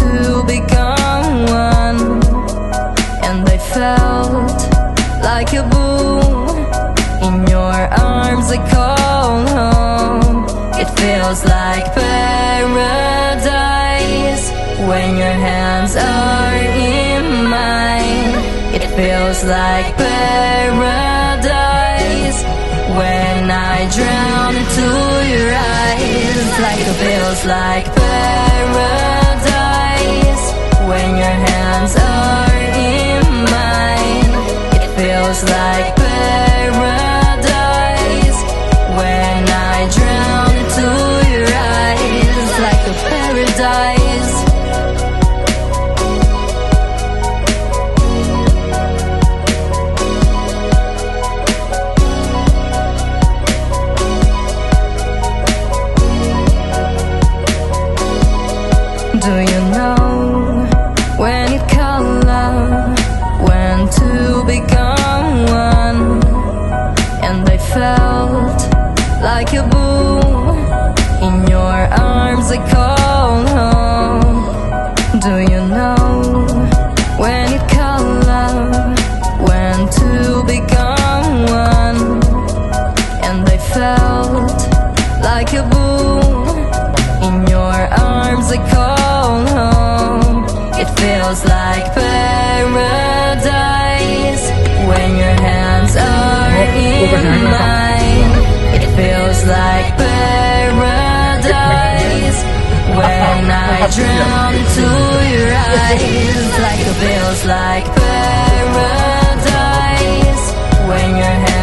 to become one, and I felt like a boom. In your arms I call home. It feels like paradise when your hands are in mine. It feels like paradise when I drown into your eyes. Like it feels like paradise when your hands are in mine. It feels like paradise when I drown into your eyes. Like a paradise. Do you know when you call love, when to become one? And I felt like a boom. In your arms I call home. Do you know when you call love, when to become one? And I felt like a boom. In your arms I call home. It feels like paradise when your hands are in mine. It feels like paradise when I drown into your eyes. Like it feels like paradise when your hands